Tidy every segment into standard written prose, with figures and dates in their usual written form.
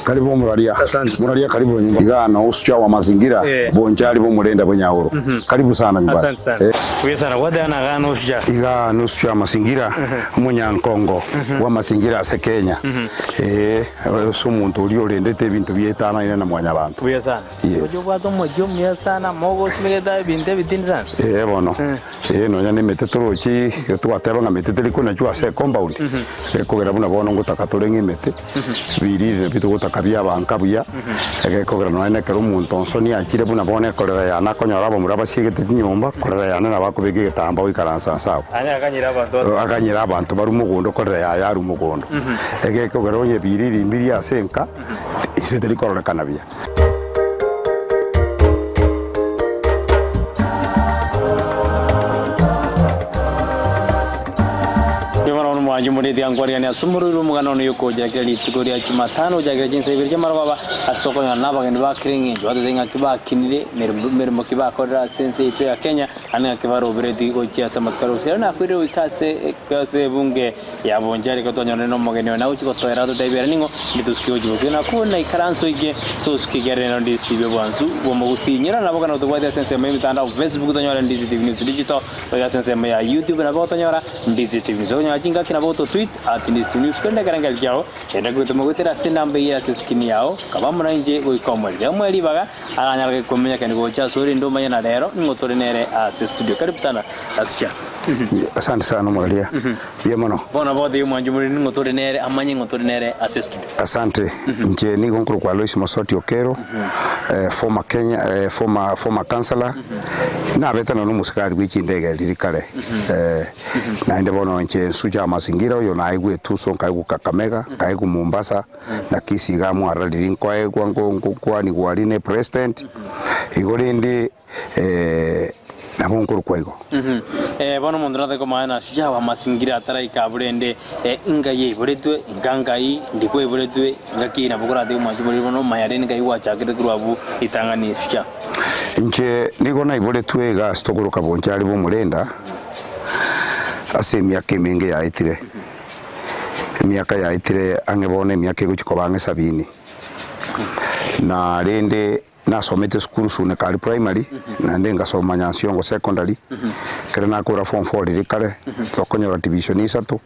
Karibu Muralia. Muralia karibu nyumbani. Igano Shujaa wa Mazingira. Bonjali bo Murenda Bonyauro. Karibu sana nyumbani. Asante sana. Wewe sana wadana gano Shujaa. Igano Shujaa Mazingira Munyankongo wa Mazingira ase Kenya. So muntu uri orendete ibintu byetana ine na mwanya abantu. Wewe sana. Ojo kwato mojo mya sana mogo smegeta binte bitini sana. Bono. No nyane metetorochi twateba nga meteteli kuna jwa se compound. Kogera buna bono ngutaka turengi mete. Birire bitu gutaka bya banka buya. Kogera no ene kero muntu nsoni akire buna bone korera yana konyora bo muraba sigete nyumba korera yana nabakubege getamba wikaransa sawa. Akanyira abantu bari umugondo korera yari umugondo. Kogera onye birire imbiri asenka iseteli korora kanabia. Jumuri di angkori ni sumuru Omogano ni yuko jaga li tukuri aci matano jaga jinsa ibirja marwaba asoko yana bagen ba kringi jwade denga kiba kinile mer mokiba kodra sense itu ya Kenya ana kiba robredi ocia samatkaro serana kwire wikase kase bunge ya bonjari ko tonyo no mogeno na uchi ko toerado dai berningo bituski oji bukina ko na ikaranso ije tuski gereno di studio bansu bomo Gusii nyira na bokano to wade sense mai mitanda Facebook tonyo Ndizi TV News digital wade sense mai ya YouTube na bokano Ndizi TV News tonyo ajinga kina to tweet at Ndizi News kenda karangal jao enda ko tomo gutera sinambe ya siskini yao kaba muna nje go ikomwe jamwe libaga alanya ke komenya kan go cha sori ndo manya na lero ngotore nere a studio karibu sana ascha asante sana Muralia biemono bona bode mwanjumuri ngotore nere amanye ngotore nere a studio asante nje ni gonkuru kwa Aloys Mosoti okero former Kenya former councillor na betana no musikari wikindege lirikale na ende bono nje Shujaa Mazingira yo na igwe tuso nkaigu Kakamega kaigu Mombasa na Kisii gamu araliri nkwae kwa ni gwarine president igorindi na bonkuru kwaigo bono mundu na ko maana Shujaa wa Mazingira atara ikaburende ingaye iburetwe ingangai ndiko iburetwe ngaki na bugura de mwanjumuri bono mayare ngai wachagire kurwabu itangani Shujaa nje niko na iburetwe ga stokoro kabonjari bo Murenda ase miaka mingi yaitire miaka yaitire angebone miaka guchiko bange 70 na rende nasomete school sune kali primary na ndenga soma nyansiongo secondary kare na kura form 4 rikare tokonyora division isatu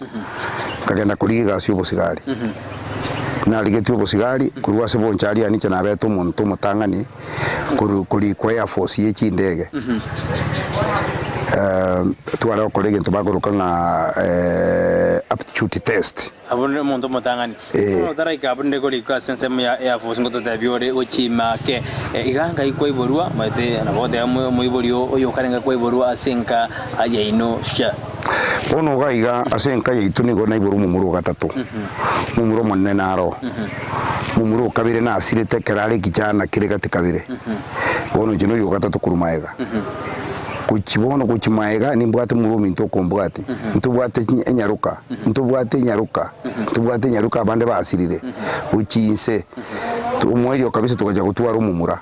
kagenda kuriga syo sigari na ligeti sigari kurwa se bonchari ani chana beto muntu mutangani kuri kwa Air Force yechi ndege tuwala kolege ntubagoroka nga aptitude test abone muntu mutangani otara ikabunde kuri ka sense ya Air Force ngoto tabiore ochima ke iganga iko iborua mate na bode mu iborio oyo karenga ko iborua asenka ayeino Shujaa ono gaiga asenka yaitu ni gona iboru mumuro gatatu mumuro monne naro mumuro kabire na asirete kerale kichana kiregate kabire ono jino yo gatatu kurumaega kuchibono kuchimaega nimbwate murumi ntokombwate ntubwate nyaruka ntubwate nyaruka bande basirire uchinse umweyo kabisa tukaja kutwara umumura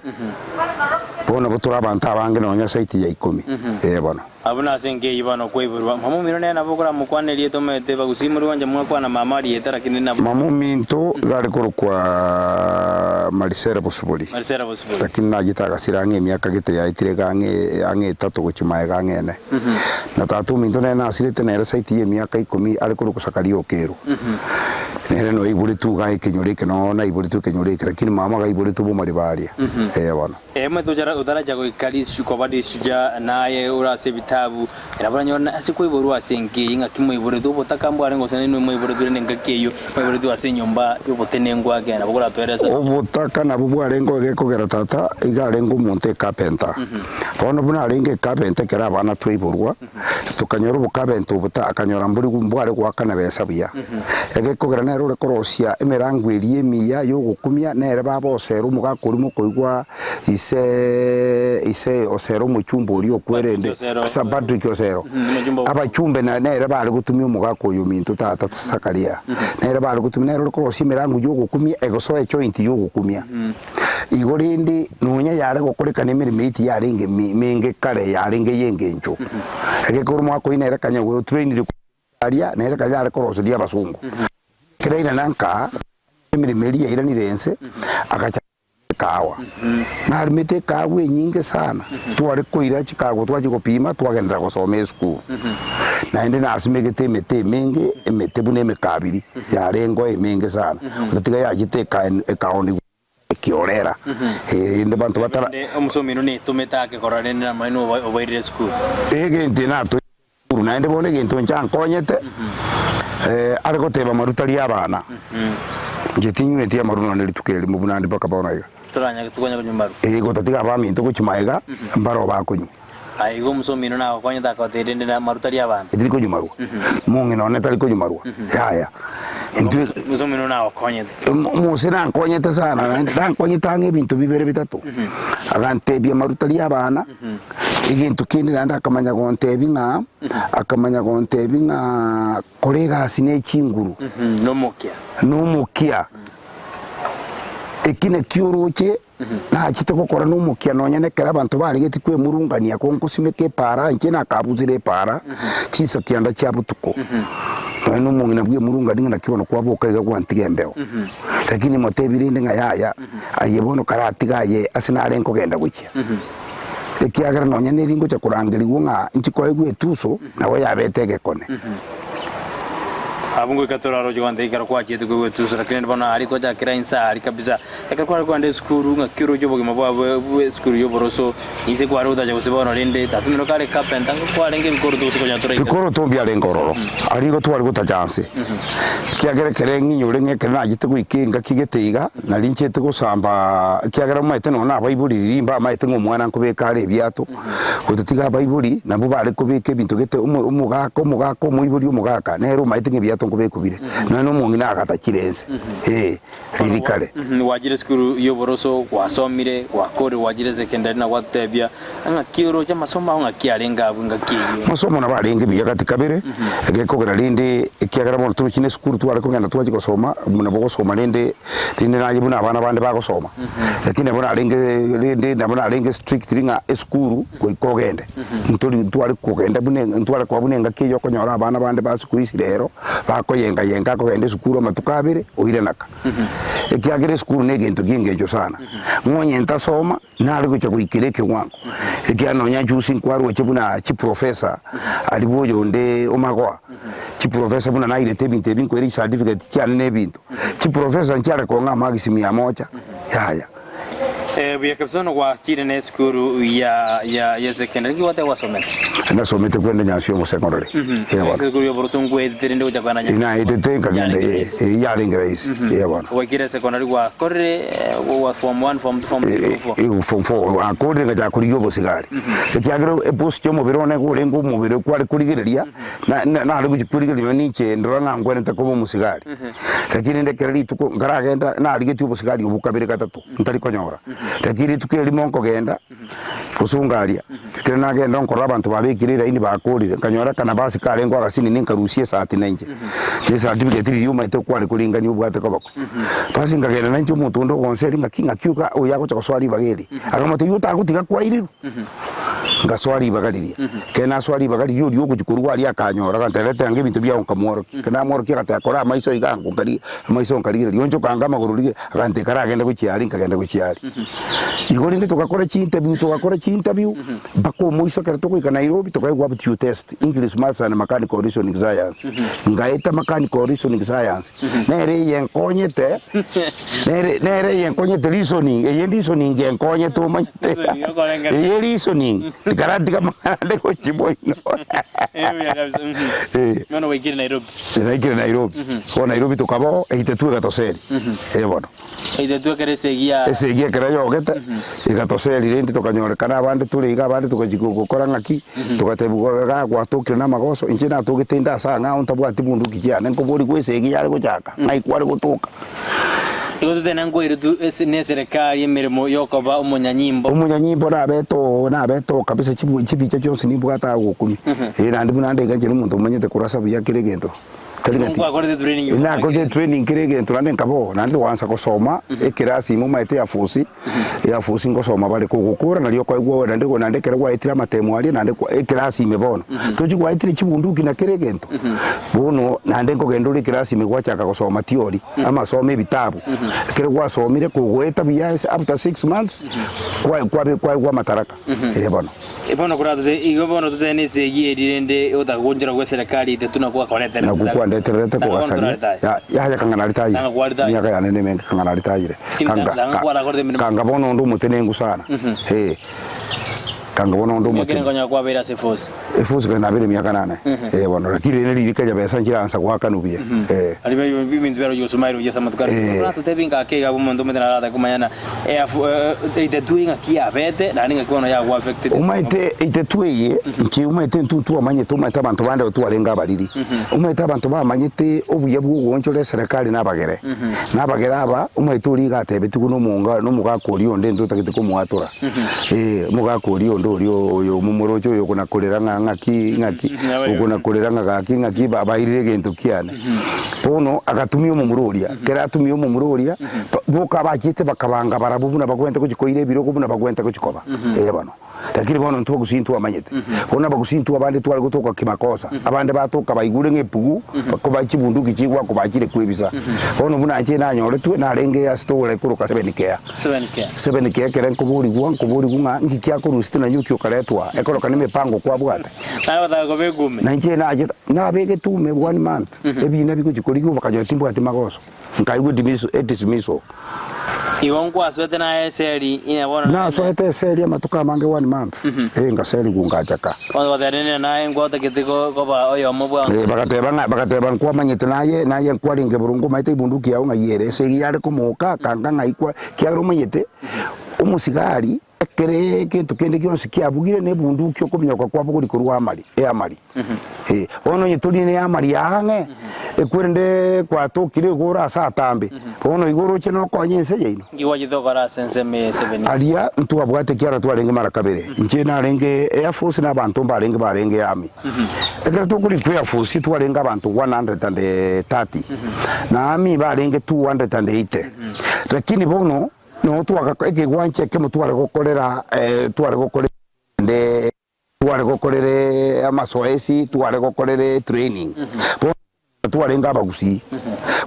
bona butura abantu abange no nya site ya 10 bona abuna senge ibano kweburwa mamu minone na bokora mukwane lieto mete Gusii muri wanje mwakwa na mama lieta lakini na mamu minto gari kwa marisera bosubuli lakini najita gasirange miaka gite ya itire gange ange tatu guchimae gange ne na tatu minto na asirite na site ya miaka 10 ari kusakari okero nere no iburi tu ga ikinyore ke no na iburi tu kenyore lakini mama ga iburi tu bomari baria bona mwe utara jago ikali shuko badi Shujaa naye urase bitabu irabura nyona asiko iboru asenke inga kimwe ibore do botakambo arengo sene no mwe ibore do nenga keyo mwe ibore do asenyomba yobotenengwa agena bugura twereza obotaka na bubu arengo gekogera tata igarengo monte carpenter bono buna arenge carpenter kera bana twiborwa tukanyora ubukabento buta akanyora mburi gumbware gwakana besa biya egekogera nero rekorosia emerangu erie miya yo gukumia nere babosero mugakuri mukoigwa ise osero muchumbo uri okwerende sabadu kyosero abachumbe na nere bali gutumia mugako yo minto tata sakaria nere bali gutumia nero ko simirangu yo gukumia egoso joint yo gukumia igorindi nunya yare gokoreka nemirimiti yaringe menge kare yaringe yengenjo egekoro mwako inere kanya go train aria nere kanyare koroso dia basungu kreina nanka Meria ira ni rense akacha kawa na arimite kawa nyingi sana twari kuira chikago twaje kupima twagendera gusoma school na ende na asimegete mete mingi emete bune mekabiri ya rengo mingi sana utatiga yagite kaoni kiorera ende bantu batara omusomero ni tumetake korane na maino obaire school ege na to na ende bone gintu nchankonyete ariko teba marutari y'abana ngitinyu etia maruno ne litukeli mu bunandi baka baona turanya tukonya kunyumaru go tatiga ba minto kuchimaega mbaro bakunyu aigo musomino na konya ta kotere na marutari y'abana ndiko kunyumaru mungi none tari kunyumaru yaya intu musomino na konya musina nkonyete sana ndankonyeta ngebintu bibere bitatu agantebya marutari y'abana igintu kindi nanda akamanya gontebinga kolega sine chinguru nomukia ekine kiuruche na chite gukora nomukia nonyenekera abantu bari geti kwe murungania konkusimeke para nkina kabuzire para chisa kianda cha butuko no mungina bwe murunga dinga nakibono kwaboka iga kwantigembeo lakini motebiri ndinga yaya ayebono karatiga ye asinare nkogenda gukia ekiagara nonyene ringo cha kurangiriwo nga nchiko egwe tuso nawe yabetege kone abungu ikatoraro jwande ikara kwa chetu gwe tuso lakini bana ari twaja kira insa ari kabisa ikara kwa ande skuru nga kiro jobo gimabwa skuru yoboroso inse kwa roda ja usibona rende tatumino kale captain tango kwa lenge bikoro tuso kwa tora bikoro to bya lengororo ari go twari guta chance kiagere kerengi nyure nge kana agite guikinga kigeteiga na linchete gusamba kiagera maite no na baibuli rimba maite ngomwana nkubeka ari byato gututiga baibuli nabo bari kubike bintu gete umugako muibuli umugaka nero maite ngebyato nkubekubire nano mungina agata kirense ririkale wajire skuru yoboroso wasomire wakore wajire secondary na watebya anga kioro cha masomo anga kialenga abunga kiyo masomo na barenga biya katikabere gekogera linde kiagara mo tuchine skuru twale kugenda twaje gusoma muna bogosoma linde naje buna abana bande bagosoma lakini abona linde nabona linde strict ringa skuru kogende ntuli twale kugenda bune ntwale kwa bunenga kiyo konyora abana bande basikuisi rero bakoyenga kogende skuru matukabere oire naka ekiagere skuru ne gento kingejo sana ngonye ntasoma nari gucha kuikireke wangu ekianonya jusi nkwaro chebuna chi professor aliboyo nde omagoa chi professor buna naire tebin kweri certificate cyane nebintu chi professor ncyare ko nga magisi 100 yaya bya kapsono kwa chire ne skuru ya secondary wate wasomete na somete kwenda nyasio mo secondary skuru yo boroson kwe terende uja kwa nanya ina itete kagende ya lingrace bwana wakire secondary wa korre wa form 1 form 2 form 4 akore ngaja kuri yo bosigari ekyagero post yo mubirone kurengo mubire kwari kurigireria na ari kujikurigireria ni chendro ngangwene takobo musigari lakini ndekeri tuko ngaragenda na ari gitu bosigari ubukabire gatatu ntari konyora lakini tukeli monko genda kusungaria kirena genda nkora abantu babikirira ini bakorire kanyora kana basi karengo agasini ninkarusie saati nanje ni certificate iri yuma ite kwari kuringani ubwate kabako basi ngagenda nanje umuntu ndo konseri ngakinga kyuka oyako cyakoswari bageri akamate yuta gutiga kwairiru ngaswari bagariria kena swari bagari yuri yo kujikurwa ari akanyora kanterete nge bintu bya onkamoro kana moro kiratakora maiso igango ngari maiso ngari yonjo kanga magururi akante karagenda kuchiari ngagenda kuchiari igori ndi tukakora chi interview bako muiso kare tuko Nairobi tukaigwa aptitude test English maths and mechanical reasoning science ngaita mechanical reasoning science nere yenkonyete reasoning reasoning yenkonyete umanyete reasoning karati kama ndeko chiboino mano waikire Nairobi ko Nairobi tukabo eitetu gatoseri bono eitetu kare segia kare yogete gatoseri rindi tukanyorekana abandi turiga abandi tukajikukora ngaki tugatebuga gwatukire na magoso injina tugitinda sanga untabwati bundu kijana nkobori kwesegi yari guchaka naikwari gutuka Igoto tenango irutu ne serikali emirimo yokoba umunyanyimbo nabeto kabisa chibicha cyose nibwata gukumi era ndi munande ganje n'umuntu umenyete kurasa bya kiregento na akorete training kirege nturane nkabo nandi wansa gusoma ikirasi mu maite ya fusi ngosoma bari kugukura na lyoko igwo nandi kere gwa itira matemo ali nandi ikirasi imebono tuji gwa itira chibunduki na kirege nto bono nandi ngogenduri kirasi migwachaka gusoma theory ama some bitabu kere gwa somire kugweta biya after 6 months kwa mataraka bono kurate igobono tutene segirinde utagonjera gwa serikali tetuna kwa konete na kukwa ndeterete kwa gasani ya kangana litayi miaka ya nene menga kangana litayire kanga bono ndo mutenengu sana kanga bono ndo mutenengu ngonya kwa bera sefosi efusi kana bere miaka 8 bono lakini ne lirika ya besa njira ansa kwa kanubia ali bintu bero yosumairo yesa matukari rato tevinga kega bomondo metena rada kumayana ite tuinga kia bete na ninga kuona ya affected umaite ite tuiye nki umaite ntutu amanye tumaita bantu bande tu arenga bariri umaita bantu bamanyite obuye bw'ugonjore serikali nabagere aba umaite uri gatebe tukuno munga no mugakori onde ndutakite ko muatura mugakori ondo yo mumorojo yo kuna kolera ngaki ukuna kolera ngaki babairire gento kiane pono agatumio mumururia keratumio mumururia boka bachite bakabanga barabubuna bagwenta kujikoire biro kubuna bagwenta kujikoba bano lakini bono ntuko gusintu amanyete bona bagusintu abandi twari gutoka kimakosa abandi batoka bayigure ngepugu bakoba kibunduki kigwa kubakire kwibisa bono buna aje nanyore tu narenge ya store kuruka 7k keren kuburi gwa ngikia kurusti na nyuki okaletwa ekoroka nimepango kwa bwate nayo batagobegume na nje naje na bege tume 1 month ebi na bikujikorigo bakajo timbo ati magoso nkaiwe dismiso iwongwa swete na eseri inabona na swete eseri matuka mange 1 month nga seri gungachaka wadarene na ngota kitiko koba oyo mobwa bakateba kwa manyete naye kwari nge burungu maite bunduki yawo ngayere segi yare kumuka kanga ngaikwa kyaro manyete umusigari kere kintu kende kyonse kyabugire ne bunduki okumenya kwa buguri kurwa amali ono nyituri ne amali yange ekwende kwa tokire gora sa tambe ono igoro cheno konyense yeino ngiwaje dogora sense me 7 alia ntu abwate kyara twarenge marakabere nje narenge Air Force na bantu barenge ami ekera tokuri ku Air Force twarenga abantu 130 na ami barenge 280 lakini bono no twaka ekigwanche kemutware gokorera tware gokorere amasoesi tware gokorere training tware ngaba Gusii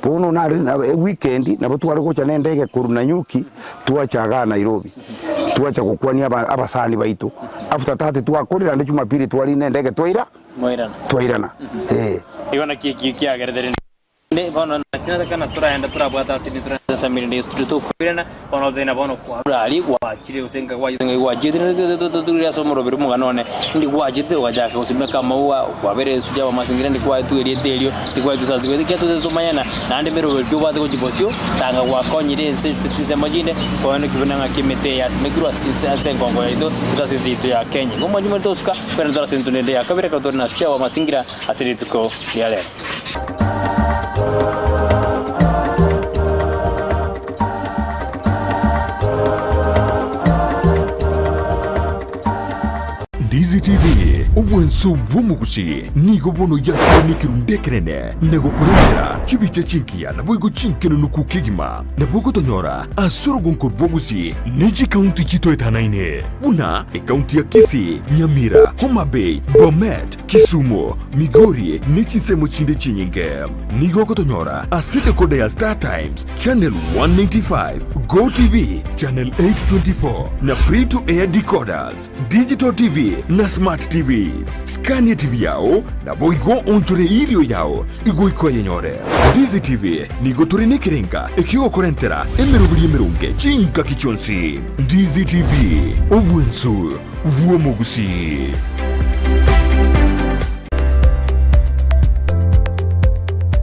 bono na weekend na tware gocha nendege kuruna nyuki twachaga Nairobi twacha gukwania abasani baitu after 30 twakorera ndi Jumapili twari nendege twairana ibona kiki agerere ne bono nakina kana turaenda turabwata sini samiri ndi studio kubirana bono dena bono kwa ali kwa chile usenga kwa jidine ya somoro biru muganone ndi kwa jide wajaka usimeka maua kwa bere Shujaa wa Mazingira ndi kwa tu elio ndi kwa tu sazi kwa tu mayana na ndi mero byo bade ko jibosio tanga kwa konyire sisi majine bono kibunanga kimete ya smegru asengo ngo ito sasi tu ya Kenya ngomo nyuma toska pera dara sentunde ya kabere ka dorna Shujaa wa Mazingira asiri tuko yale Ndizi TV ubwenso bw'umugusi nigo bono yakoni kirundekerene nego kurentera chibiche chinkia na bwigo chinkeno nukukigima na bwogo tonyora asoro gonkor bwogusi neji county chito etanaine una county ya Kisii, Nyamira, Homa Bay, Bomet, Kisumu, Migori nechi semo chinde chinyinge nigo kotonyora asite kode ya Star Times channel 195 Go TV channel 824 na free to air decoders digital TV na smart TVs Scania TV yao na boigo onjore ilio yao igo ikoye nyore Ndizi TV nigo turine kirenga ekiyo korentera emerunge chinka kichonsi Ndizi TV obwensu uomogusi.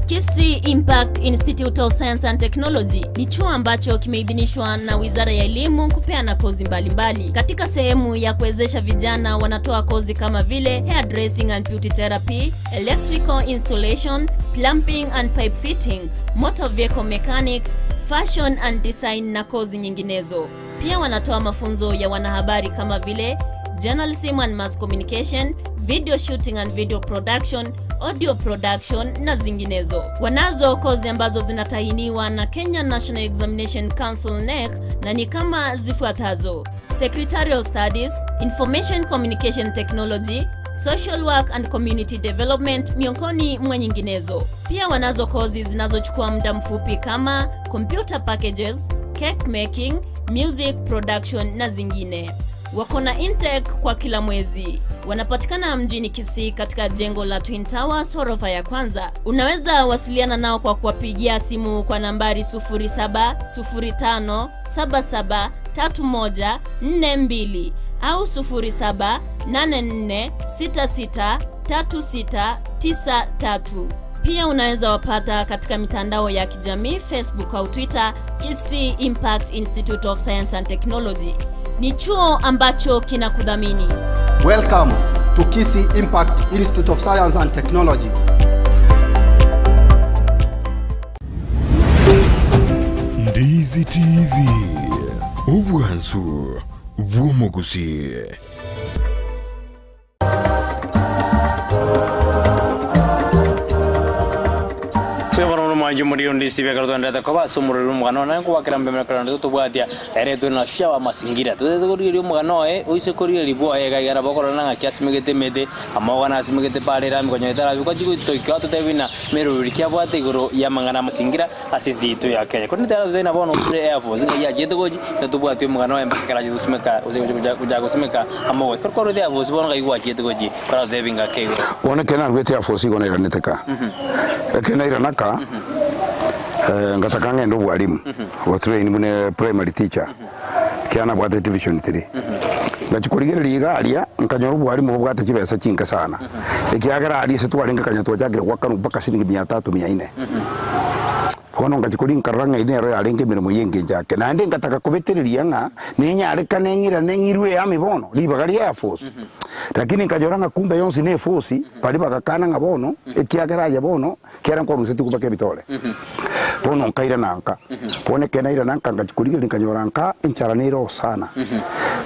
Kisii Impact Institute of Science and Technology ni chuo ambacho kimeidhinishwa na Wizara ya Elimu kupeana kozi mbalimbali. Katika sehemu ya kuwezesha vijana wanatoa kozi kama vile hairdressing and beauty therapy, electrical installation, plumbing and pipe fitting, motor vehicle mechanics, fashion and design na kozi nyinginezo. Pia wanatoa mafunzo ya wanahabari kama vile journalism and mass communication, video shooting and video production, audio production na zinginezo. Wanazo kozi ambazo zinatahiniwa na Kenya National Examination Council NEC na ni kama zifuatazo: Secretarial Studies, Information Communication Technology, Social Work and Community Development miongoni mwa nyinginezo. Pia wanazo kozi zinazochukua muda mfupi kama Computer Packages, Cake Making, Music Production na zingine. Wako na intake kwa kila mwezi. Wanapatikana mjini Kisii katika jengo la Twin Towers ghorofa ya kwanza. Unaweza wasiliana nao kwa kuwapigia simu kwa nambari 0705773142 au 0784663693. Pia unaweza wapata katika mitandao ya kijamii Facebook au Twitter, Kisii Impact Institute of Science and Technology. Ni chuo ambacho kinakudhamini. Welcome to Kisii Impact Institute of Science and Technology. Ndizi TV, Ubwansu Bw'Umugusii. Muri Ndizi vya karto ndata kwa sumuru Omogano na kwa kirambe mena karando tubwatia ereto na shawa Mazingira tuthegurire Omogano uise korire libwa gara bokora na kiasimegete mede Omogano asimegete pale rami kwenye tara kwa jigo toika tutebina meruri kia bwate iguru ya mangana Mazingira asinzi itu ya Kenya kuni tara zena bono Air Force ya jeto goji tubwatia Omogano embakara jigo simeka uja gusimeka Omogo korkoro Air Force bono gaigwa jeto goji para devinga kego ona kena ngwete Air Force igona iraneteka kena iranaka ngataka ngendo bwalimu wa train mune primary teacher kiana bwate division 3 ngachikurigera ligalia nkanyoro bwalimu bwate kibesa kinka sana ikiagara ali se twalenga kanyato jagire gwakanu mpaka shilingi 300 400 hono ngachikuri karanga ine ro alenge mirimo yenge jake nande ngataka kubetereria nga ninyareka nengira nengirwe ya mibono libagari Air Force lakini nkajoranga kumbe yonsi ne force pali bakakana ngabono ikiagera ya bono kera nko ruseti kubake bitole pono nkaira nanka pone kenaira nanka ngachikurigera nkanyoranka incharanero sana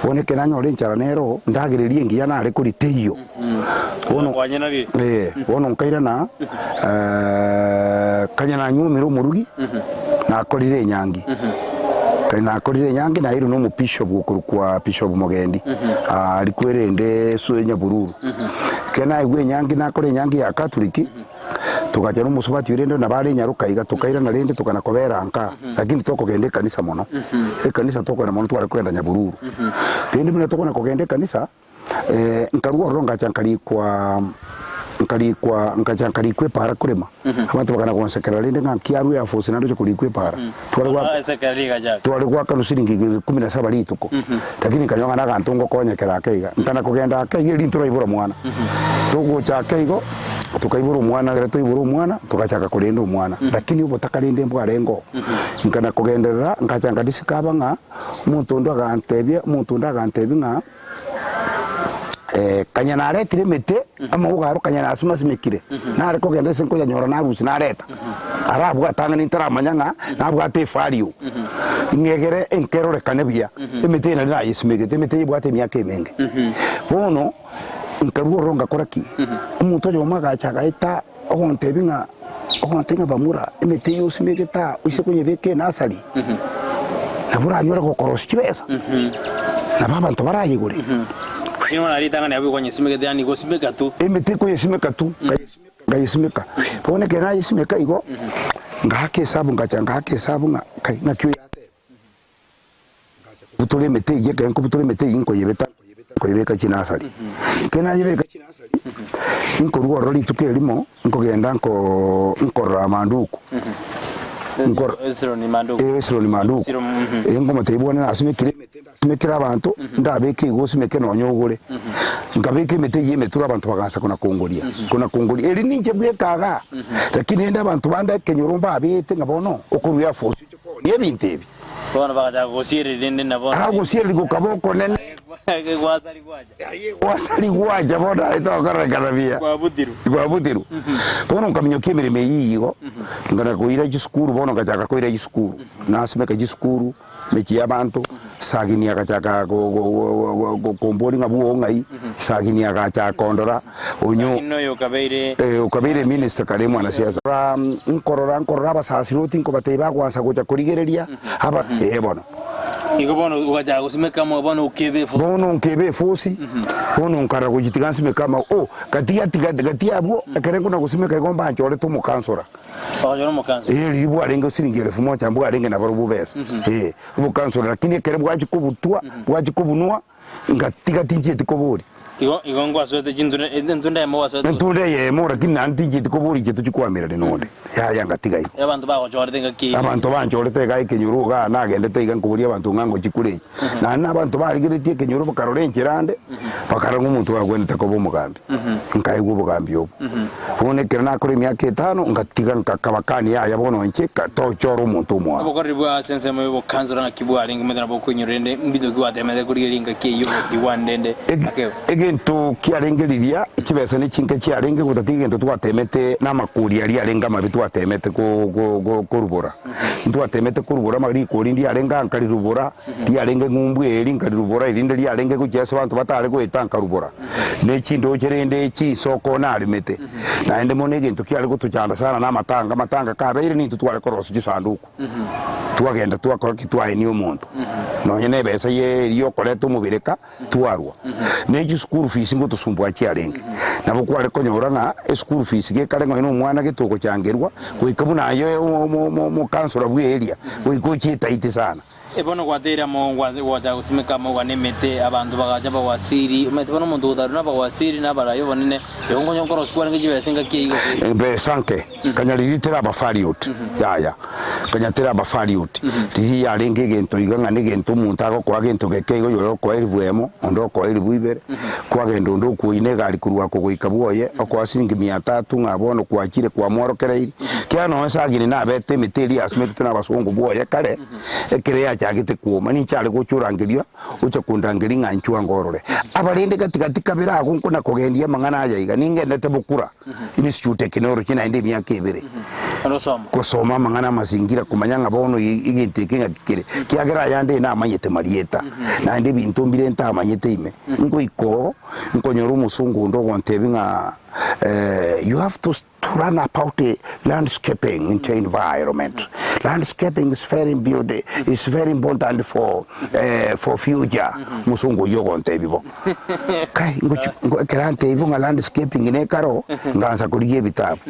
pone kenanyore incharanero ndagirerie ngiya na ari kuriteyo pono pono nkaira na kanyana nyumiro murugi na akorire nyangi kana akorire nyangi na iro no mu bishop gukurukwa bishop Mogendi ari kwerende suenya bururu kena igwe nyangi na akore nyangi ya Katoliki tukajana musubati urendo na bari nyaruka iga tukaira na rende tukana kobera anka lakini toko gende kanisa mono kanisa toko na mono tware kwenda nyabururu rende bina toko na kogende kanisa nkaruwa ronga chankali kwa nkachankari para kurema abantu bakana konsekera rende nkiaru ya Force nando kulikwe para twale kwa kanu siringi 17 lituko lakini kanyonga na kantungo konya kera kaiga nkana kugenda kaiga lintro ibura mwana tugo cha kaigo tukaibura mwana gara tuibura mwana tukachaka kurenda mwana lakini ubo takarende mbwarengo nkana kugenderera nkachanga disikaba nga muntu ndo agantebye nga kanyana aretire mete amahugaro kanyana asimasimekire nare kogenda senko nyora na rusi nareta arabu atanga nintara manyanga nabu atefario ingegere enkerore kanebia emete na yisimegete emete yibwate myaka emenge bono nkaruo ronga koraki umuntu yo magacha gaita ogontebinga bamura emete yosimegeta uise beke nasali nabura nyora gokorosi kibesa na baba ntobarayigure sino na ritanga ne abiko nyisimeka yani go simeka tu emete ko yisimeka tu gayisimeka pone kena yisimeka igo ngake hesabu nga kai na kyo yate butole mete ye kan ko butole mete inko yebeta ko yebeka chinasali kena yebeka chinasali inko rugo roli tukelimo inko genda inko ramanduku Esro ni manduku ingo matebona asimekire simekira abantu ndabeke gosimeke nonyogore ngabeke mete yemetura abantu bagansa kuna kongoria eri ninje bwekaga lakini enda abantu banda kenyoromba abete ngabono okuru ya Force cyo ni ebintebi bona baga gosire rende nabona gosire go kaboko nene wasali gwaja bona ito karabia kwa butiru bona nkaminyo kemere meyigo ngana koira gisukuru bona ngajaka koira gisukuru nasimeka gisukuru mechi yabantu sagini agachaka kombori ngabu ngai sagini agacha kondora onyo ukabeire minister kare mwana siasa nkorora basasiroti nko bateba kwanza gocha kurigereria aba bono iko bono ugaja gusimeka mo bono ukebe fosi bono nkara gujitigansi mekama gatia abo akarengo na gusimeka igomba anchore to mukansora ribu arenga siringi 1000 mbu arenga na barubu besa mukansora lakini kere bwaji kubutwa bwaji kubunua ngatiga tinje tikobori igongwa sote jindunda ya mwa sote ntunda ye mo lakini nanti je tikobori je tuchikwamira de nonde ya ngatiga iyo abantu ba gochore tenga ki abantu banchore tega ikinyuru ga nagende teiga nkuburi abantu ngango chikureje na abantu barigiretie kinyuru bakarorenkerande bakarangu umuntu wagwende takobo mugambi nkaigwo bugambi obo bone kirana kuri myaka 5 ngatiga nkakabakani ya bono ncheka to choro umuntu mwa abo kari bwa sense mo bo kanzura na kibwari ngumedana bo kunyurende mbido gwa temede kuri ringa ke yo diwandende egento kiarengeriria ikibesa ni chinke kiarenge gutatigento twatemete na makuri ari arenga mabitu atemete ko rubora atemete ko rubora magri ko rindi arenga ankari rubora ri arenge ngumbu eri nkari rubora irinde ri arenge ku Yesu bantu batare ko itanka rubora ne chindo cherende chi soko na arimete na ende monege ntuki ari kutuchanda sana na matanga kabeire ni tutware koroso gisanduku twagenda twakora kitwaye ni umuntu no nyene besa ye yo koreto mubireka twarwa ne ji school fees ngo tusumbwa chiarenge nabo kware konyora nga school fees ge kare ngo mwana gitoko cyangerwa kuikabuna yo mu kansora bweria kuikochi taiti sana ebono gwatera mo gwaja gusimeka mo gwanemete abantu bagaja bawasiri umetono muntu udaruna bawasiri na barayo banene yongo nyongoro skwara ngibe singa kigo be sanke kanyalilitera abafariot ya kanyatera abafariot ri yarenge gento iganga ne gento muntu ako kwa gento gekego yoro kwa irivuemo ondo kwa irivuibere kwa gendo ndo kuine gali kurwa ko goikabuoye akwa singi 300 ngabono kwa kire kwa mworo kereiri kiano nsagire na bete miteri asmetu na basongo boye kare ekereya agite kuoma ni cyale gucurangiria uca kundangiri nganchwa ngorore abarinde katika bira akunko na kogendia mangana aja iga ningendete bukura institute technology na indi myaka ibere kusoma mangana mazingira kumanyanga bono iginte kinga kikire kiagera yande na amanyete marieta na indi bintu mbire nta amanyete ime ngo iko nkonyoru musungu ndo wontebinga you have to run about the landscaping into environment. Landscaping is very beautiful. It's very important for future. Musungu yogo ntebibo. Kai ngo kerante ibunga landscaping ne karo nganza kuriye bitabu.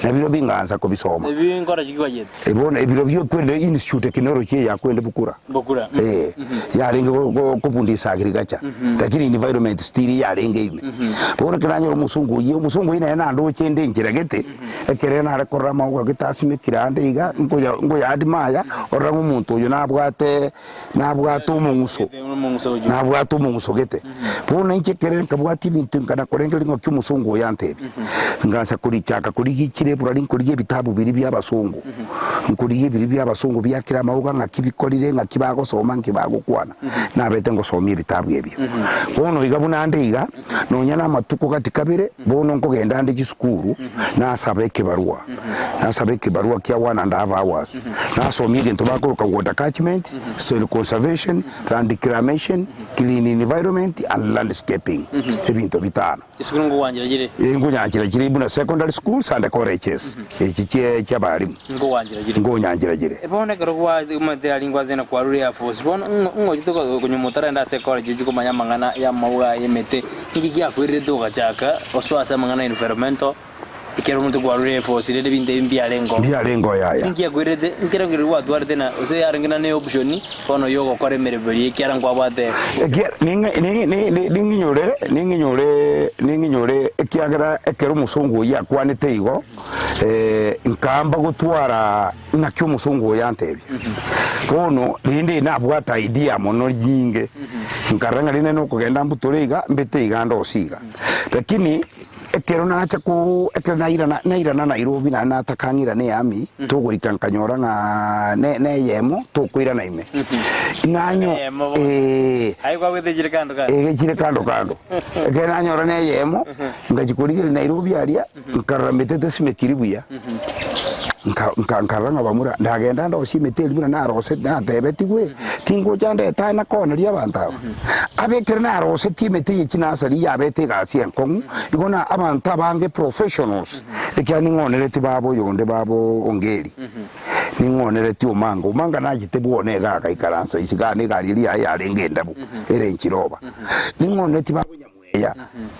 Na biro binganza ko bisoma. Ebi ngora chikwa yete. Ebona ebiro byo kwende institute technology ya kwende bukura. Bukura. Ya ringe ko kupundisa agriculture. Lakini environment still ya ringe ime. Bona kiranyo musungu ina na ndo chende njiragete. Ekerena arekora mawo gitasime kirande iga ngo yadimaya orangu muntu yo nabwate umunguso gete bona inche kerene kabwati bintu ngana korengeli ngo kyumusungu yante ngasa kuri cyaka kuri gikire burari nkuriye bitabu biri by'abasongo nkuriye biri by'abasongo byakira mawo ngakibikorire ngakibago soma nkibago kwana nabete ngo somye bitabu ebyo bono iga bunande iga nonya na matuko katikabire bono ngo genda ndi gisukuru na sabeke barua kia 1.5 hours na somye gento bakoro water catchment soil conservation land reclamation clean environment and landscaping ebintu bitano isungu wanjira gire ibuna secondary schools and colleges ekiche cyabari ngo nyangira gire ebone karo kwa umate alingwa zena kwa ruria force bona ngo gitoko kunyumutara nda college jiko manyamangana ya mawa yemete ngiki yakwirire doga chaka oswasa mangana environmental ikero muntu kwa ruria force de binde mbialengo ya ngiya kwirire ngero ngiro wa dwarde na ose yarengena ne option kono yogo kore merebeli kyara ngwa bate ninginyore ekiagera ekero musungu ya kwanete igo nkamba gutwara nakyo musungu yantebi kono rinde nabwata idea mono nyinge nkaranga rine no kugenda mbuturiga mbete igando osiga lakini ekero nacha ku ekero naira na Nairobi na natakangira ne ami tugurikankanyora nga ne yemo tukwira na ime inanyo aigwa gwethejire kando ekero nanyora ne yemo ngajikurigire Nairobi aria nkarra metete simekiribuya nkaranga bamura ndagenda ndo simeteli buna na rose na tebeti gwe tingo jande ta na kona lia banta abekere na rose timeti kinasa lia bete ga sien kongu igona abanta bange professionals ekyani ngonere tibabo yonde babo ongeri ningonere ti umanga najite buone ga ikaransa isigane ga lia ya lengenda bu ere nkiroba ningonere tibabo ya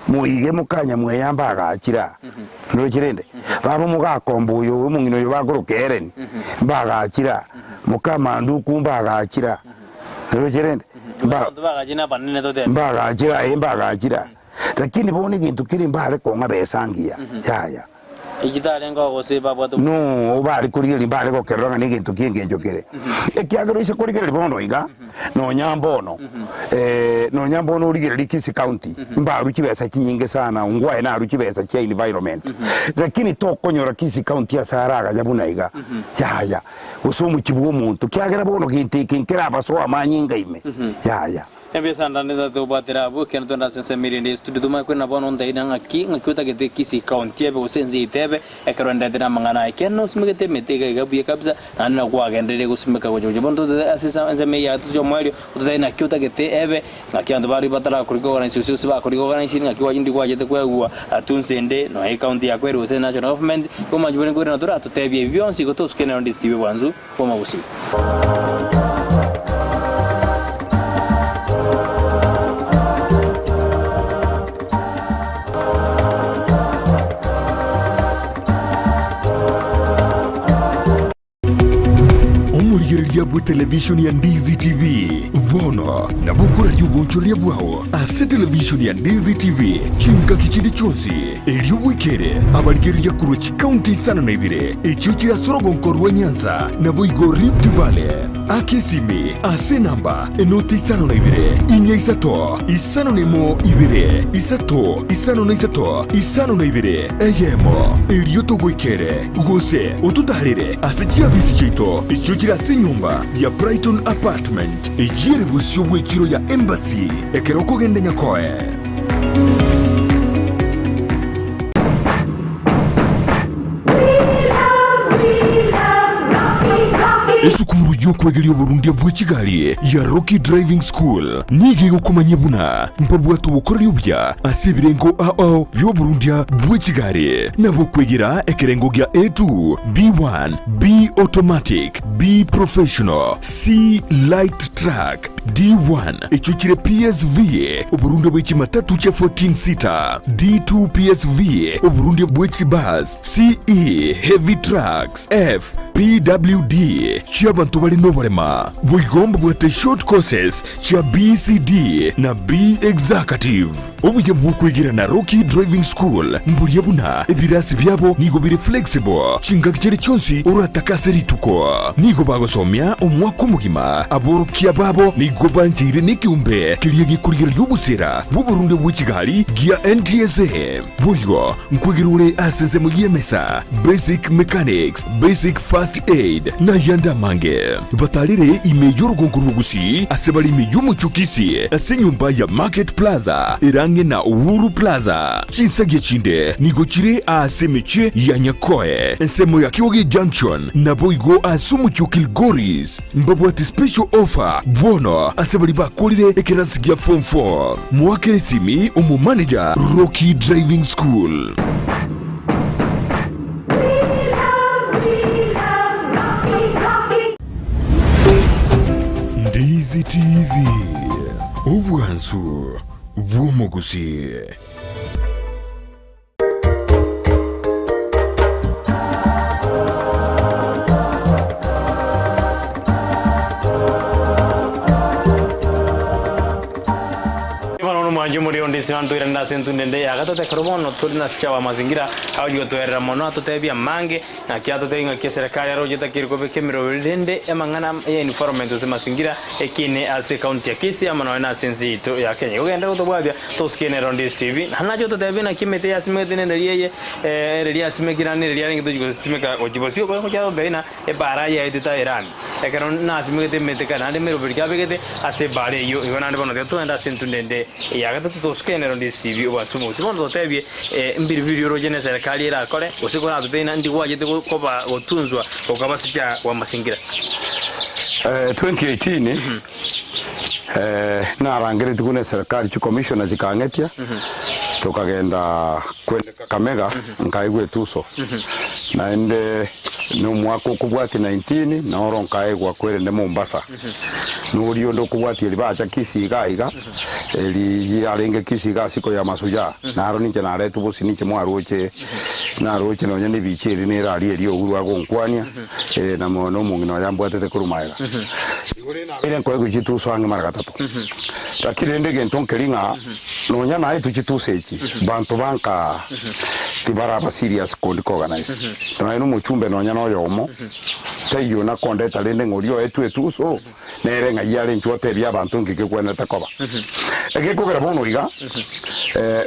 muige mukanya mweya mbaga akira no kirende babo mugakombo yo mungino yo bagorokereni mbaga akira mukamandu kumbaga akira no kirende mbaga akira lakini bone kintu kiri mbare ko ngabesangia ya igitare ngo gose babo no bari kurigera imbare ko keranga ni kintu kingenjo kere ekyagero ise kurigera libondo iga no nyambono no nyambono urigera Kisii County mbaru kibesa kinyinge sana ungwaye na rukibesa cha environment lakini tokonyora Kisii County asaraga jabuna iga ya usomu kibuo muntu kyagera bono kintikira baso amanyinga ime ya Empieza andando de batera busca no tenda sense mirinde studio tuma kwena bono ndaina ngaki ngakuta gete Kisii County ebe usenzi itebe ekarwenda tena mangana ikeno simegete metega gabuye kabisa anna kwa gendere gusimeka gojo bondo asisa nzeme ya tujo mwali utaina kyuta gete ebe ngakiando bari batara kurigo kana susu ba kurigo kana shini ngakiwa jindi kwa jete kwa gua atunsende no e county ya kweru usen national government kuma jibone gore na tura tutebye vionsi goto skene on this TV wanzu kwa Gusii Yabu television ya Ndizi TV vono na bukura yubunchulia bwao ase television ya Ndizi TV chinka kichindi chonsi eliubwikere abaligeri ya kuruchi county sana na ibire echuchi ya sorogonkorwa Nyanza na boigo Rift Valley akesimi ase namba enoti sana na ibire inya isato isano nemo ibire isato isano na isato isano na ibire eyemo elioto gwikere gose ututalire ase chiabisi chito echuchi ya nyumba ya Brighton Apartment ejire busyo bwekiro ya Embassy ekeroko gende nyakoe esukuru y'okwegerya oburundi bw'ekigali ya Rocky Driving School nige gukomanya buna mpabwatu bukorera obya ase ebirengo ao by'oburundi bw'ekigali nabo kwegera ekerengo gya A2 B1 B Automatic B Professional C Light Track D1 ekyokire PSV oburundi bw'ekimatatu kya 14 seater D2 PSV oburundi bw'ekibus CE Heavy Trucks F PWD cy'abantu bali n'oburema bwigomba bwate short courses cya BCD na B Executive obuye bw'okwigira na Rocky Driving School mbulye buna ebirasi byabo nigo biri flexible kinga kiri cyonsi urataka rituko nigo bagosomya omwaka omugima aborokia babo nigo banjire n'ikiumbe kiriye gikurira y'ubusera bw'Uburundi bw'Kigali gya NTSA bwigo nkwigirure asenze mu yemesa basic mechanics basic first aid na yanda mange batalire imeyo rugonguru Gusii asebali imeyo muchukisi ase nyumba ya Market Plaza irange na Uhuru Plaza chinsage chinde nigo chire asemeche ya nyakoe ensemo ya Kiwoge Junction na boigo asumucho Kilgoris mbabu ati special offer bono asebali bakolire ekerasi gya form 4 mwakere simi umu manager Rocky Driving School Ndizi TV obwansu bw'Omugusii. mwanju muri ondi sinantu iranda sentu ndende ya gato te krobono tulina chawa mazingira au jigo to era mono to te bia mange na kiato te inga serikali aro jeta kiriko be kemiro ndende emangana ya environment to mazingira ekine ase county ya Kisii ama na sensi to ya Kenya ugenda to bwabia to skene rondi TV hana joto te bina kimete ya simete ndende yeye relia simegira ne relia ngi to jigo simeka ojibosio ko chado beina e bara ya edita Iran e karon na simete mete kana de mero birga begete ase bare yo igona de bono to enda sentu ndende ya gato to skene ndo CV obasumu sibondo tebye mbiri orogene serikali era kole usikora tutena ndi wajete koba gotunzwa okabasija wa Mazingira 2018 narangire tukune serikali chu commissioner jikangetia tukagenda kwenda Kakamega nkaigwe tuso naende no mwako kubwati 19 na oro nkaigwa kwende Mombasa nuriyo ndo kubwati libacha Kisii gaiga eli yarenge Kisii gasiko ya Shujaa naro ninje naretu bosi ninje mwaroche naroche no nyane bicheri ne rali eli oguru agonkwania na mono mungino yambwatete kurumaira ile nkoego chituso ange mara gatatu lakini ndege ntonkelinga no nyana aitu chituse echi bantu banka tibara ba serious cold organize no eno muchumbe no nyana oyomo tayo na konde talende ngorio etuso nere nga yale nchote bya bantu ngike kwena takoba egekogera bono iga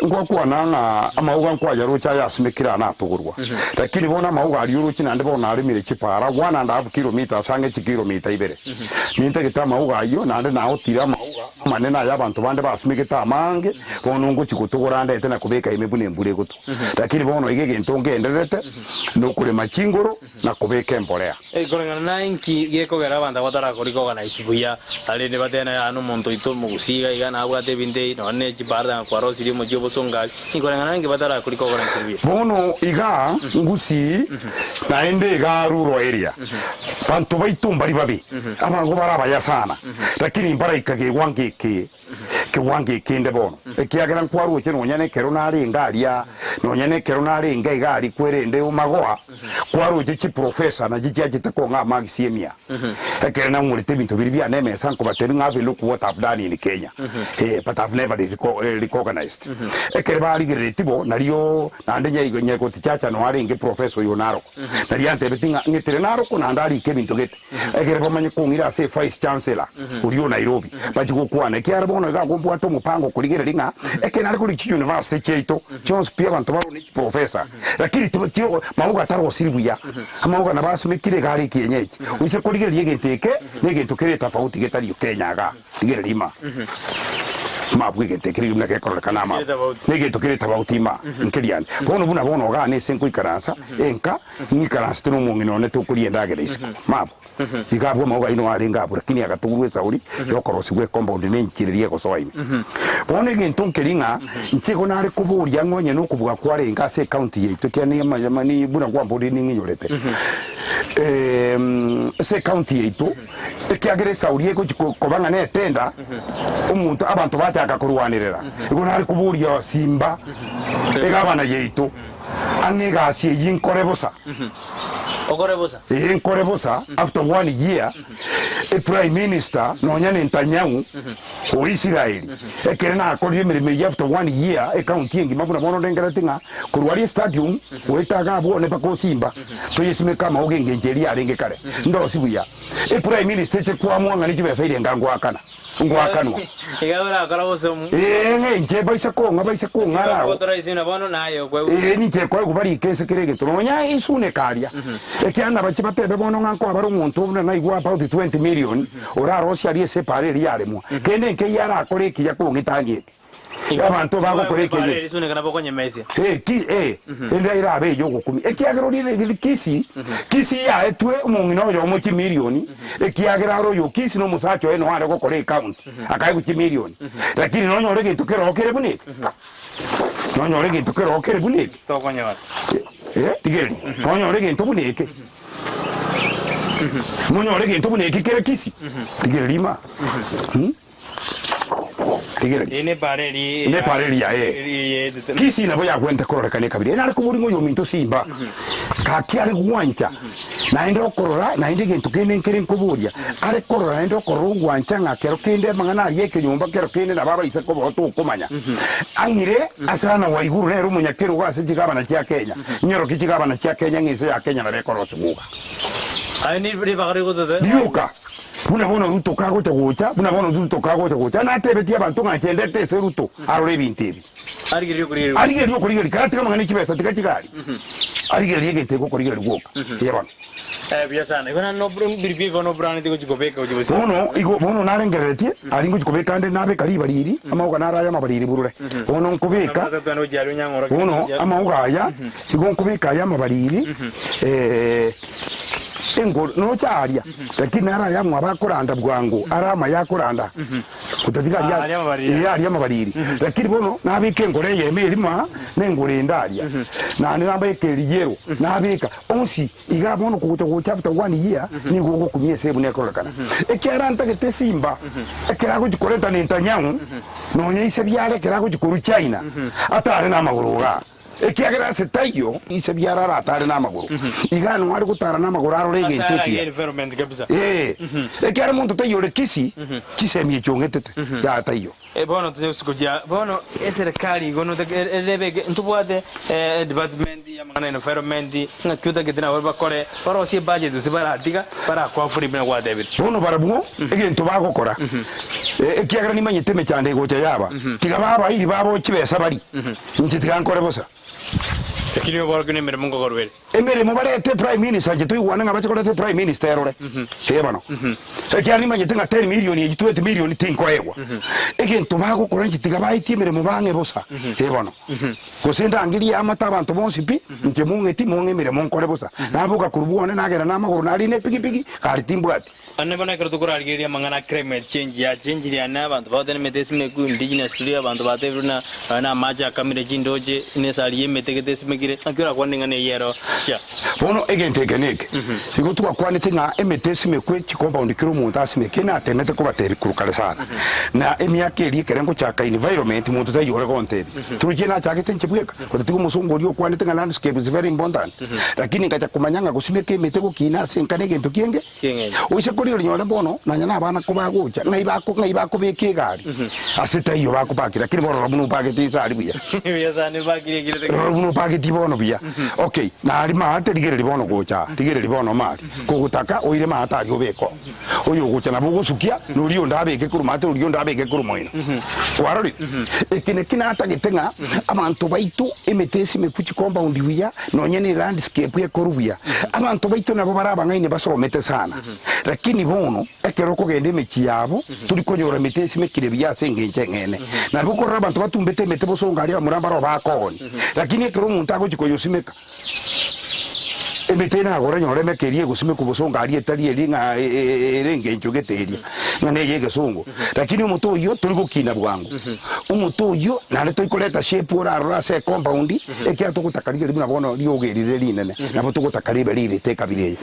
ngwa nanga amauga nkwa yarucha yasimikira na tugurwa lakini bona amauga ariuruchi nande bona arimire chipara 1.5 km sange chikilomita ibere minta kitama amauga ayo nande na otira amauga manena ya bantu bande basimikita amange bono ngo chikutuguranda etena kubeka imebune mbure gutu lakini bono igege ntonge enderete no kule machingoro na kubeka embolea gorengana nanki gekogera banda batara koriko na isibuya alende batena ya no monto ito mugusiga igana abwate binde none chibarda kwa rosiri mo jobo songa gorengana nanki batara koriko gora nsibuya bono iga Gusii naende iga rural area bantu baitumba ribabi abango baraba ya sana lakini mbara ikage wange kende bono ekiagera nkwaru che no nyane kero nari ngaria no nyane kero nari ngari kwerende umagoa kwaru che professor na jiji ajite ko nga magisiemia ekere na ngulite bintu biribia neme sanko bateri ngave look what I've done in Kenya but I've never recognized ekere bali giretibo nariyo nande nye ko tichacha no ari nge professor yonaro nari ante betinga ngetere naro ko nandari ke bintu gete ekere bamanye ko ngira se vice chancellor uriyo Nairobi bachiko kwana ekiara bono ga bwato mupango kuligera linga ekena ari kuri university cheito Jones pia bantu baro ni professor lakini tubyo mauga taro siribuya amauga nabasumikire gari kienyeji use kuligera yegenteke negentukire tofauti getari Kenya ga ligera lima mabwige tekiri mna ke korole kana ma nege tokire tofauti ma nkirian bono buna bono ga ne senku ikaransa enka ni karansa teno mungino ne tukuri ndagere isiko mabu igabwo mauga ino ari ngabura kini agatugurwe sauri yokorosi gwe compound ne nkiririe ko soini bono gento nkiringa nchego nari kuburia ngonye no kubuga kware ngase county yetu kyani amani buna kwa bodi ni nyorete se county yetu ekiagere sauri ko kobanga ne tenda umuntu abantu bataka kurwanirira igo nari kuburia simba egabana yetu angegasi yinkorebosa Okorebosa after 1 year a prime minister no nyane Netanyahu o Israel ekerena akori mirime after 1 year e county ngi mabuna bono dengera tinga kurwali stadium wetaga bo ne pako simba to yesime kama ogenge njeri arenge kare ndo sibuya e prime minister che kwa mwanga ni chibesa ile ngangwa akana ngwakanwa igabura akaraboso mu nje baisa ko ngara otora isina bono nayo kwe nje kwa kubari kese kirege tunonya isune karia ekiana bachibatebe bono nganko abaru muntu na igwa about 20 million ora Russia rie separe riare mu kende nke yara akore kiya ko ngitangie abantu bago koreke ye isune kana bokonye mezi enda ira abe yogo kumi ekiagero ri Kisii ya etwe umungino yo mu milioni ekiagera ro yo Kisii no musacho eno ari ko kore account akai ku milioni lakini no nyore ke tukero okere bunike no nyore ke tukero okere bunike to konya digeri no nyore ke to bunike no nyore ke to bunike kere Kisii digeri lima ine pareli ya Kisii na boya kwenda korora kane kabiri na ko muri ngo yo minto simba ka kiale gwancha na ndo korora na inde gento kene nkere nkuburia ale korora ndo korora gwancha ngakero kende mangana yeke nyumba kero kende na baba ise ko boto kumanya angire asana wa iguru ne rumu nyakero gwase jigabana kya Kenya nyoro kijigabana kya Kenya ngise ya Kenya na rekoro suguga ani bri bagari go de yuka buna bono ruto kago chagocha na tebeti abantu ngakendete se ruto arole bintebi arigerio kurigeri kati kama ngani kibesa tikachigari arigerio yegete ko kurigeri gwoka yabana Biasa iko na no biribi ko no brand tiko chikobeka ujibusi bono narengeretie ari ngukubeka ande nabe kari bariri ama uganara ya mabariri burure bono nkubeka bono ama ugaya iko nkubeka ya mabariri engo no charia lakini ara ya mwaba kuranda bwangu arama ya kuranda kutatika ari ya mabariri lakini bono nabike ngore yemerima nengore ndaria na namba ekeriyero nabika onsi iga bono kuguta after 1 year ni gogo kumye sebu ne kolakana ekera ntagete simba ekera go jikoreta ne ntanyangu no nyeise byare ekera go jikoru China atare na maguruga ekiagera setayo ise byara atare na maguru igano ari gutara na maguru arorege inteki environment kabisa ekiara muntu tayo le Kisii chisemye chongetete ya tayo bono tusikujia bono serikali gono elebe ntubwate department ya mangana environment ngakyuta kitina waba kore oro si budget usibara atika para kwa free bina kwa David bono barabuo egento bagokora ekiagera ni manyete cyane gocha yaba tigababa iri babo kibesa bari ntitigankore bosa Tekilio borgo ne meremo ngorwele. Emere mo barete prime minister je tu wana ngabache ko prime minister ore. Hebano. Ekyari manye tenga 10 million ye 20 million tinko ewa. Egento bago koranji tigabaiti emere mo bange bosa. Hebano. Kusenda angiri amata abantu bonsi pi nke mungeti monge emere mo nkore bosa. Nabuka kurubuone nagera namaguru nali ne pigi kali timbwati. Anne bana kerto kora algeria mangana climate change ya change ya na abantu badene metesime ku indigenous study abantu badevuna na maja kamire jindoje ne sali yemetegete simegire akira kwaninga ne yero sha bono egente keneke siko tuwa kwanite nga emetesime ku compound kiro muntu asime kena temete ko bateri kurukale sana na emyake eri kerengo chaka environment muntu tayore konte turuje na chakete nchibweka ko tuko musongoli yo kwanite nga landscape is very important lakini ngacha kumanyanga kusimeke metego kina senkane gento kienge oise nyole bono na nyana bana ko bagucha ngai bako beke gari asita iyo bako pakira kiri bono robuno paketi sari buya biya ne bakire kire robuno paketi bono buya okay na ari ma ate digere bono gocha digere bono mali ko gutaka oire ma ata ari obeko oyo gocha na bugo sukia no rio ndabeke kuru mate rio ndabeke kuru moino warori ekine kina ata gitenga abantu baitu emetesi mekuchi compound buya no nyene landscape ye korubuya abantu baitu nabo baraba ngaine basomete sana lakini bono ekero kugende mechi yabo turi konyora metesi mekire byase ngenje ngene na bukora abantu batumbete mete bosonga ari amuramba ro bakoni lakini ekero muntu ago yosimeka emetena agora nyore mekerie gusime kubosonga ari etari eringa erenge njogeteria ngane yege songo lakini umuto yo turi gukina bwangu umuto yo nale toikoleta shape ora rase compound ekia tukutakarije rimuna bono riogerire rinene nabo tukutakaribe riri teka bireye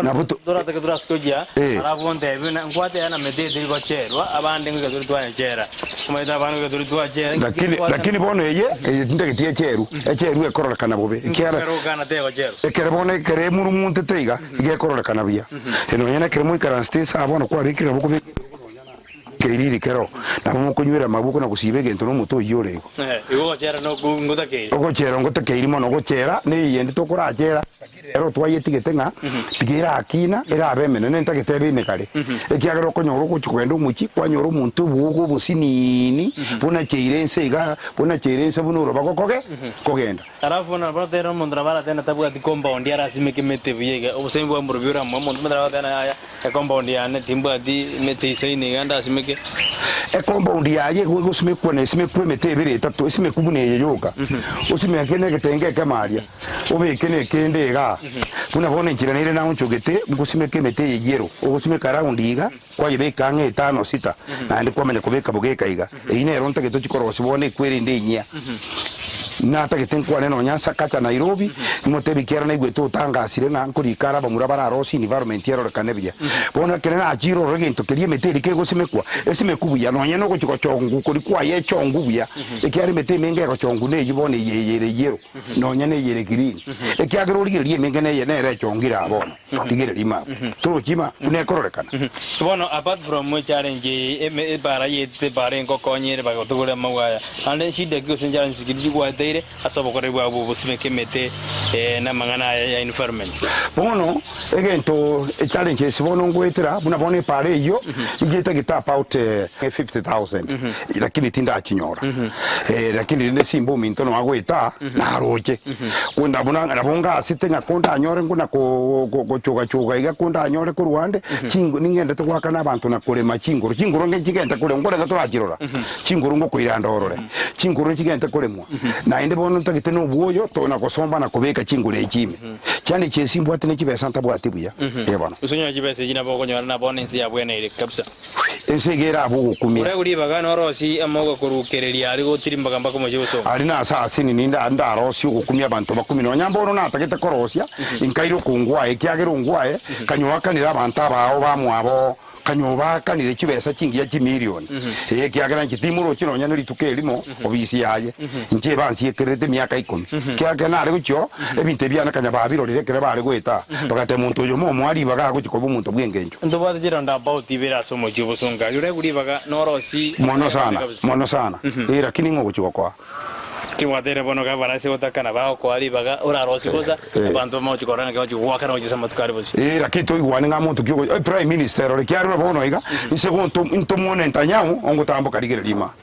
nabo dora taka dora skoja arabonde bina ngwate ana medede go cherwa abande ngo dori twa chera kumaita banu ngo dori twa chera lakini bono eye ndege cheru ekorora kana bobe ekiara kana te go chero ekere bono kere murumunte teiga igekorora kana bia eno yana kere mu karanstesa abono kwa rikira buko keiriri kero na mu kunywera mabuko na kusibe gento no muto yore igo chera no nguta ke ogo chera ngote keirimo no go chera ne yende to kora chera ero twayeti getenga tigira akina era abemene ne ntaketebe imekare ekiagero konyoro ko chikwendo muchi kwanyoro muntu bugo businini buna cheirense iga buna cheirense bunuro bakokoge kogenda arafu na brother mondra bala tena tabu ati compound ya rasimeke mete biyega obusembo amburubira mu mondra tena ya compound ya ne timba di mete isaini ganda asimeke compound ya ye go simekwa ne simekwa mete bire tatu simekwa bune yoga usimeke ne getenge kamaria obekene kende ga buna bone njira nire na unchogete ngusimeke mete yero ogusimeka round iga kwa yebeka nge 5 6 na ndi kwa mene kubeka bugeka iga ine ronta geto chikoro sibone kweri ndinya na tagetenkwa neno nyasa kacha Nairobi motebi kera na igweto tanga asire na nkuri kara bamura bara rosi environment yero kanebya bona kenena ajiro regento kerie meteri ke gosimekwa esimeku ya no nyeno ko chiko chongu kuri kwa ye chongu buya ekiari mete menge ko chongu ne yibone yero no nyene yere kiri ekiagero rie menge ne ye ne chongira abona digere lima to chima ne kororekana bono apart from mo challenge e bara yete bare ngo konyere bago tugure mawaya ande shide go senjara sikiri kwa teire asobo kore bwa busimeke mete na mangana ya environment bono egento challenge sibono ngwetera buna bone pare iyo igeta gita about 50,000 lakini tinda chinyora lakini ne simbo minto no agweta na roche kunda buna nabonga asitenga konda anyore nguna ko choga iga konda anyore ku Rwanda chingo ningende to kwakana abantu na kurema chingoro ngigenda kure ngore gaturagirora chingoro ngo kwiranda orore chingoro ngigenda kuremwa na inde bono tagite no buoyo to na gosomba na kubeka chingoro ekime cyane chesimbo atene kibesa ntabwati buya yebana usunyo kibese jina boko nyora na bone nsi yabwene ile kabisa ensegera abugo kumya ure uri bagano rosi amogo kurukereria ari gotirimbaga mbako mojebuso ari na asasini ninda ndarosi ukumya abantu bakumi no nyambono na tagite korosia inkairo kungwa ekyagero ngwa kanyowa kanira abantu abao bamwabo kanyoba kanire kibesa kingiya kimillion kyagera nkitimuro kino nyano litukelimo obisi yaye nje bansi ekerete myaka 10 kyagera ari gucyo ebinte byana kanyaba birorire kere bari gweta bagate muntu yo mo mwari baga gukikobo muntu bwengenjo ndoba zira nda about ibera somo jibusonga yure guri baga norosi mono sana lakini ngo gukikwa kiwatere bono ga barase otakana bao kwali baga ora rosi koza abantu mo chikorana ke wakana ojisa matukari bosi lakini to igwane nga muntu kyo prime minister ole kyaro bono iga segundo intomone ntanyao ongo tambo kaligere lima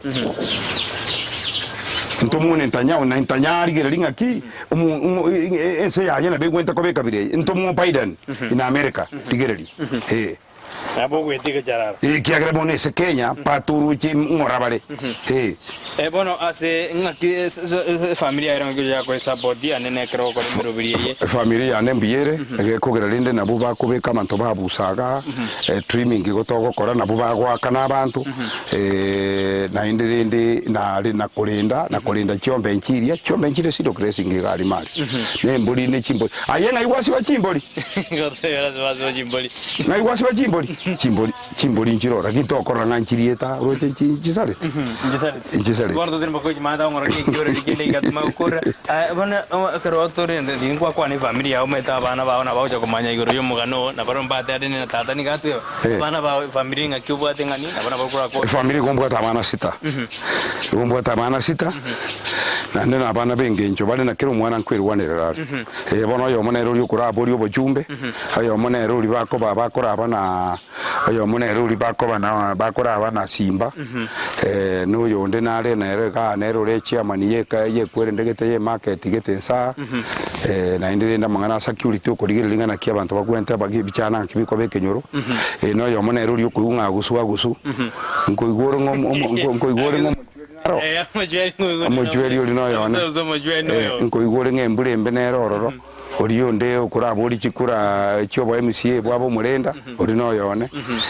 ntomone ntanyao na ntanyari gere linga ki ese ya yana begwenta ko bekabire ntomo Biden in America ligereli abo gwetike charara kiagre bone se Kenya paturuchi ngorabale bono ase ngaki familia era ngija ko support anene kero ko mirubiriye familia ane mbiyere gekogera linde nabo bakubeka manto babusaga trimming gotogo kora nabo bagwakana abantu na indirinde na kulinda chombe nchiria sido kresi ngigali mali nembuli ne chimboli ayena iwasi wa chimboli ngotera wa chimboli na iwasi wa chimboli nchirora kitokora nganchirieta rote chisale injisale gordo den bako manda ngora ki gore dikende gatma ukora bana kero tore ndingwa kwa ni familia umeta bana baona bauja kumanya igoro yo Omogano na baro mbate adene na tata ni gatu bana ba familia ngakubwa tengani na bana bakura ko familia gombwa tabana sita na ndena bana bengenjo bale na kero mwana nkwirwanira bono yo monero uri ukura bori obojumbe ayo monero uri bako bakora bana ayo monero uri bako bana bakora bana simba no yo ndenare na erega nero le chairman ye kwere ndegete ye market gete sa na indire nda mangana security ko digire lingana kia bantu bakwenta bagi bichana kibiko bekenyoro no yo monero uri ukunga gusu nko igoro ngo amojweri uri no yo nko igoro ngembure mbenero ororo oriyo ndeo kura bori chikura chobo MCA bwabo murenda ori no yone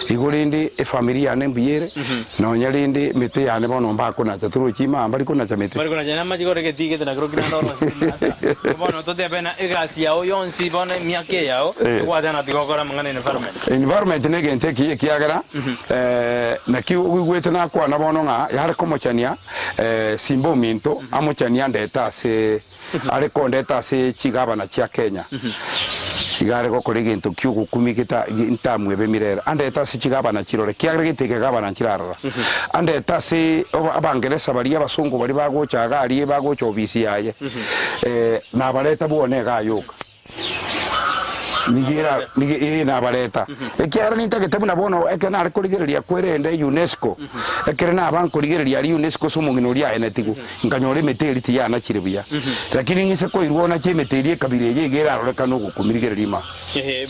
igurindi familia ne mbiyere no nyalindi mete yane bono mbako na taturu chima mbali kuna chamete bali kuna jana majigore ke tige na krokina no bono to te pena egasi yao yonsi bono miake yao kwa jana tikokora mangane environment ne gente kiagara na kiwete na kwa na bono nga yare komochania simbo minto amochania ndeta se ale kondeta se chigaba na chia Kenya igare ko kolege into kyugo kumikita intamwe bemirera andeta se chigaba na chirore kiagre giteke gaba na chirara andeta se abangeresa bali abasungu bali bagocha gali bagocha obisi yaye na baleta bone gayoka nigira na baleta ekyara nita ketabuna bono ekena ari kurigereria kwerende UNESCO ekere na banko kurigereria UNESCO somungino ria enetigo nganyore meteri ti yana chiribuya lakini ngise ko irwona chemeteri kabire yegera aroreka no gukumirigereria ma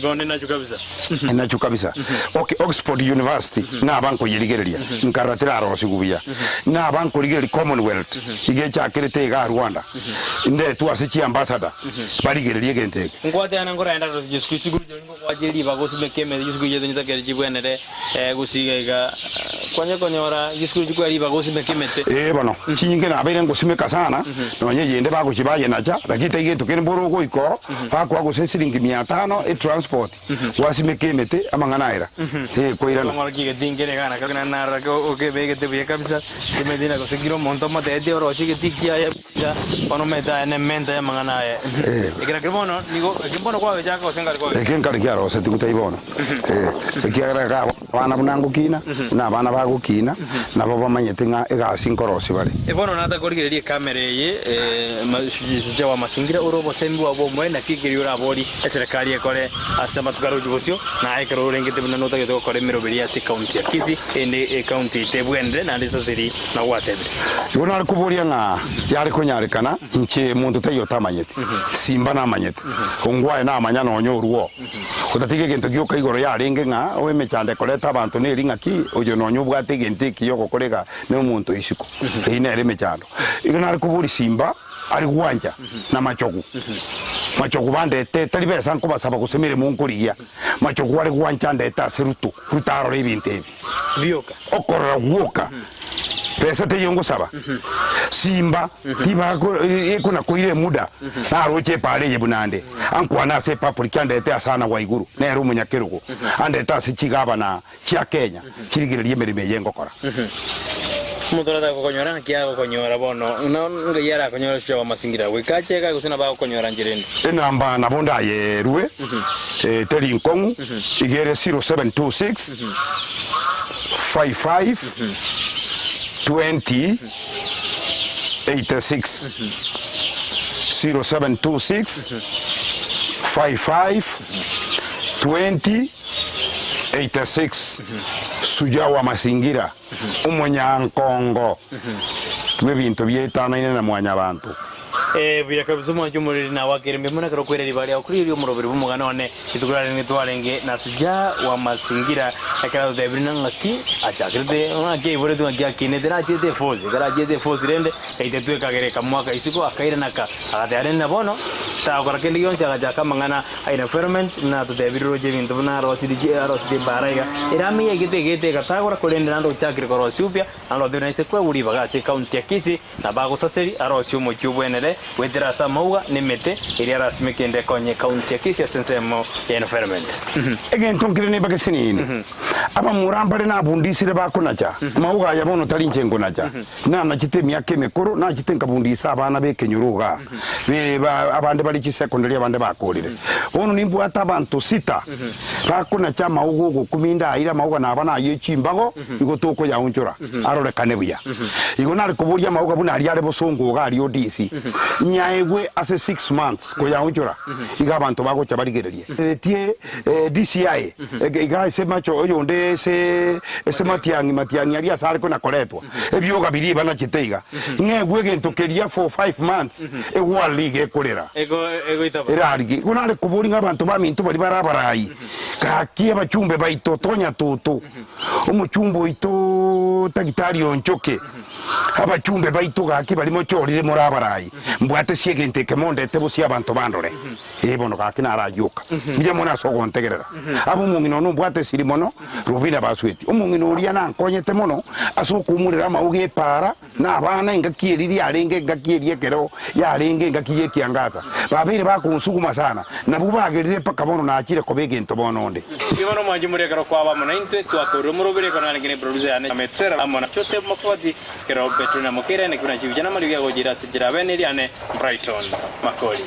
bone na chukabisa okay Oxford University na banko yirigereria nkaratira arosi gubuya na banko kurigereria Commonwealth igecha kirete ga Rwanda inde tu asichi ambassador barigereria gente ngwate ana ngora enda Gusii kwa jeli bagosi mekeme Gusii yedo nyita keri jibwenere Gusii ga konyora Gusii kwa riba bagosi mekemete bano chinge na abere ngosime sana no nye yende bago chibaye nacha lakita igeto kene boro go iko kwa go sensiringi 500 transport wasimekemete amanganaira koirana ngora kige dingere gana kana nara ko ke bege te buye kabisa medina ko segiro monto mate de oro chige tikia ya ono meta ene menta ya manganaye ikira kebono nigo kebono kwa veja ko senga ko ekenkari kiaro se tikutaibono ekiagara bana bunango kina na bana bago kina na baba manyete nga egasi nkorosi bari ebono nata korigereria kamera ye Shujaa wa Mazingira urobo sembi wa bomwe na kigiri ura bori serikali ekore asema tukaro jubocio na ekero rengete buna nota geto kore miroberia se county ya Kisii ende county tebwende na ndisa ziri na watebe yona ari kuboria nga yari kunyarekana nche muntu tayo tamanyete simba na manyete ongwae na amanya no nyoruo utatige gento gyoka igoro yarenge nga we mechande koleta abantu ne ringa ki ojo no nyubwa tegente kiyoko korega ne umuntu isiko ine ere mechando igona ari kuburi simba ari gwanja na machoku machoku bande te talibesa nko basaba kusemere munkuriya machoku ari gwanja ndeta seruto rutaro rebinte bioka okora woka pesa te yongo saba simba tiba kuna kuire muda na roche pale yebunande ankwana se papuri kyande te asana waiguru na ru munyakerugo ande ta se chigaba na chia Kenya chirigire merime yengo kora mutora da kokonyora kia kokonyora bono no ngiyara konyora Shujaa wa Mazingira wikacheka kusina ba kokonyora njirende enamba nabonda ye ruwe teli nkongu igere 0726 55 20 86 0726 55 20 86 Shujaa wa Mazingira umunyankongo twe bintu byetana ine na mwanya abantu bya kabisa mu cyumuri na wakirembe muna karo kwereri bali akuri yo muroberi bumugano one itugurane nitwarenge na Shujaa wa Mazingira akara de brina ngaki ajagrede ngake ibore tu ngaki akine dera jede fozi gara jede fozi rende ite tu kagere kamwaka isiko akaira naka akatare na bono ta kora kendi yon chaga kama ngana aina environment na tu de biro je bintu na rosi de baraiga irami yegete kata kora kolende nando chakri korosi upya alo de na sekwe uri baga se county ya Kisii na bago saseri arosi mo cyubwenele wetera samauga nimete iri rasmi kende konye county ya Kisii sensemo ya environment again tonkirene bakesini aba murambare na bundisire bakonacha mauga yabono tarinche ngonacha na nachite myake mekoro na chitenka bundisa abana bekenyuruga be abande bali chi secondary abande bakorire bono nimbu atabantu 6 bakonacha maugo kuminda ira mauga na abana yechimbago igotoko ya unjura arore kanebuya igonari kuburia mauga buna ari are bosongo ga ari odisi nyaegwe ase 6 months ko ya unjura iga abantu bago chabarigererie tie DCI iga se macho oyonde se matiangi ari asare ko na koretwa ebyoga biri bana chiteiga ngegwe gento keria for 5 months egwa ligue korera ego itaba erarigi kunale kuburinga abantu bamintu bari barabarai kakie bachumbe baitotonya toto umuchumbo ito tagitari onchoke abachumbe baito gaki bari mochorire murabarai mbwate siegente kemonde tebusi abantu bandore ebono gaki narayoka bije mona sogontegerera abo mungino no mbwate sirimono rubina basweti umungino uria na nkonyete mono asukumurira mauge para na abana ingakiriri arenge ngakiriye kero yarenge ngakiye kiangaza babiri bakunsuguma sana nabubagerire paka bono nakire kobegento bononde ibono manje muri karo kwaba mona inte twakoro murobere kana ngene producer ane ametsera amona chose makodi kero Petrona mokere ne kuna chivijana mali ya gojira sijira beneri ane Brighton Makoli